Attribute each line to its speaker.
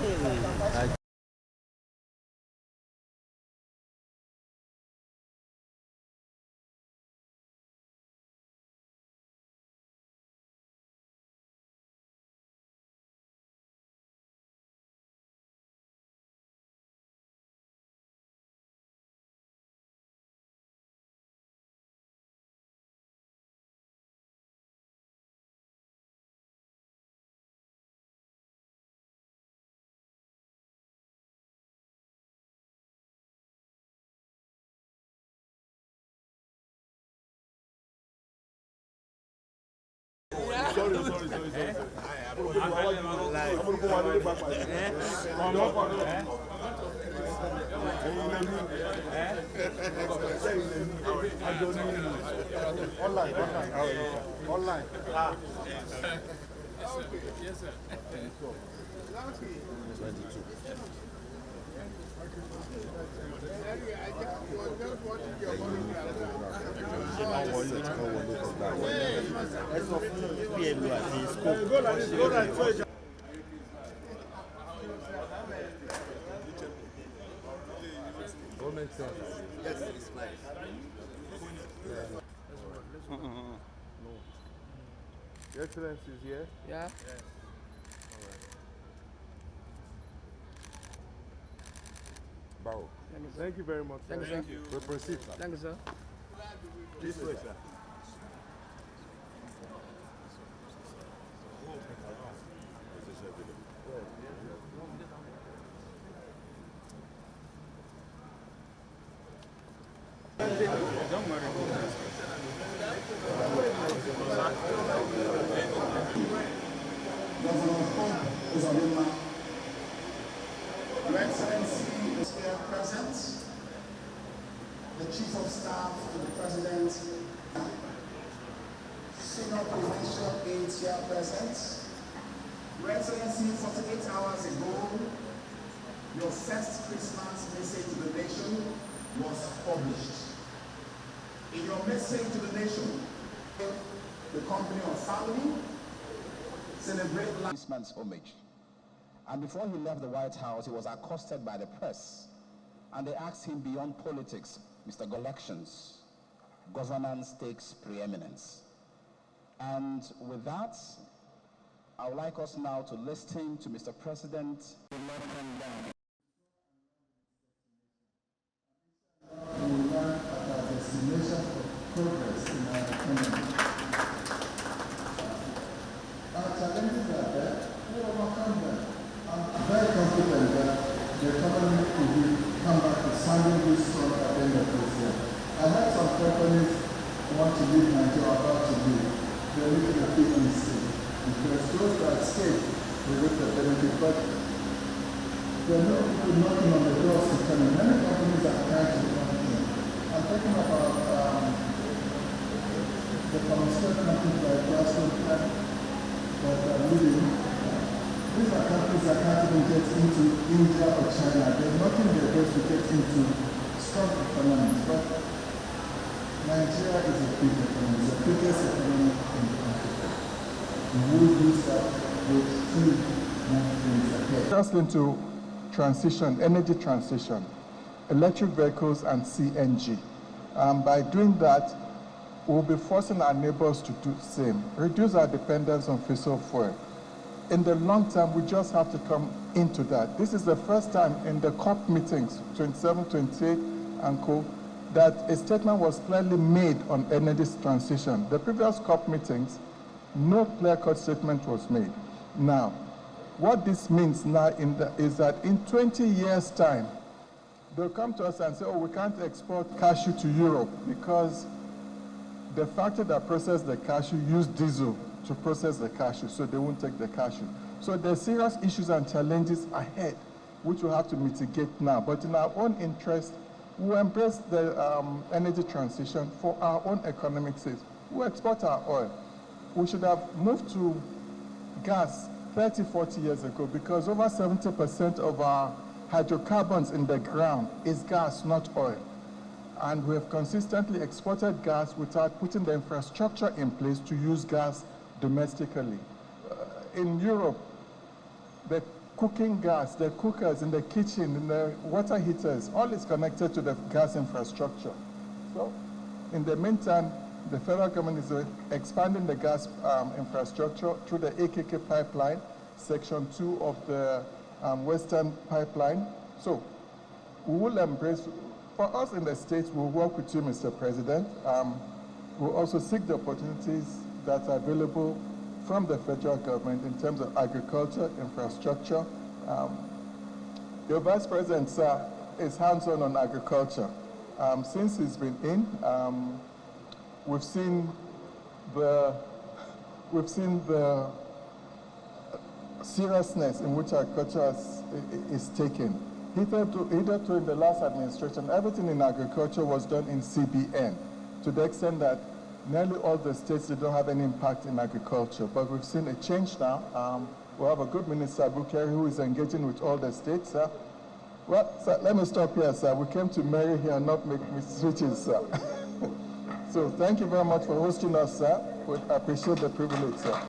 Speaker 1: Sorry. Online. Yes, sir. 22. What makes sense? Yes, it's nice. No. Your Excellency is here?
Speaker 2: Yeah.
Speaker 1: All right. Bow. Thank you very much.
Speaker 2: Thank you, sir.
Speaker 1: We'll proceed, sir.
Speaker 2: Thank you, sir.
Speaker 1: This way, sir.
Speaker 3: Your Excellency is here present. The Chief of Staff to the President, Senior Presidential aides here present. Your Excellency, 48 hours ago, your first Christmas message to the nation was published. In your message to the nation, the company of family celebrate this man's homage. And before he left the White House, he was accosted by the press. And they asked him, beyond politics, Mr. Elections, governance takes preeminence. And with that, I would like us now to listen to Mr. President. We are at our destination of progress in our economy. Our challenges are there, we overcome them. I'm very confident that the economy will come back to sounding good strong at the end of this year. I heard some companies want to leave Nigeria, about to leave. They're looking at big mistake. Because those that stay will look at benefit, but there are no people knocking on the doors to tell them. Many companies are trying to come in. I'm talking about the pharmaceutical companies like Glasgow that are leading. These are companies that can't even get into India or China. They're knocking their doors to get into strong economies. But Nigeria is a big economy. It's the biggest economy in Africa. We will use that with two things ahead.
Speaker 4: Just into transition, energy transition, electric vehicles and CNG. By doing that, we'll be forcing our neighbors to do the same, reduce our dependence on fossil fuel. In the long term, we just have to come into that. This is the first time in the COP meetings, 27, 28, and co, that a statement was clearly made on energy transition. The previous COP meetings, no clear-cut statement was made. Now, what this means now is that in 20 years' time, they'll come to us and say, oh, we can't export cashew to Europe because the factory that processed the cashew used diesel to process the cashew, so they won't take the cashew. So there's serious issues and challenges ahead, which we have to mitigate now. But in our own interest, we embrace the energy transition for our own economic sake. We export our oil. We should have moved to gas 30, 40 years ago because over 70% of our hydrocarbons in the ground is gas, not oil. And we have consistently exported gas without putting the infrastructure in place to use gas domestically. In Europe, the cooking gas, the cookers in the kitchen, in the water heaters, all is connected to the gas infrastructure. So in the meantime, the federal government is expanding the gas infrastructure through the AKK pipeline, section 2 of the Western pipeline. So we will embrace, for us in the States, we'll work with you, Mr. President. We'll also seek the opportunities that are available from the federal government in terms of agriculture, infrastructure. Your Vice President, sir, is hands-on on agriculture. Since he's been in, we've seen the seriousness in which agriculture is taken. Hitherto in the last administration, everything in agriculture was done in CBN, to the extent that nearly all the states don't have any impact in agriculture. But we've seen a change now. We have a good minister, Bukari, who is engaging with all the states. Well, sir, let me stop here, sir. We came to marry here, not make switches, sir. So thank you very much for hosting us, sir. We appreciate the privilege, sir.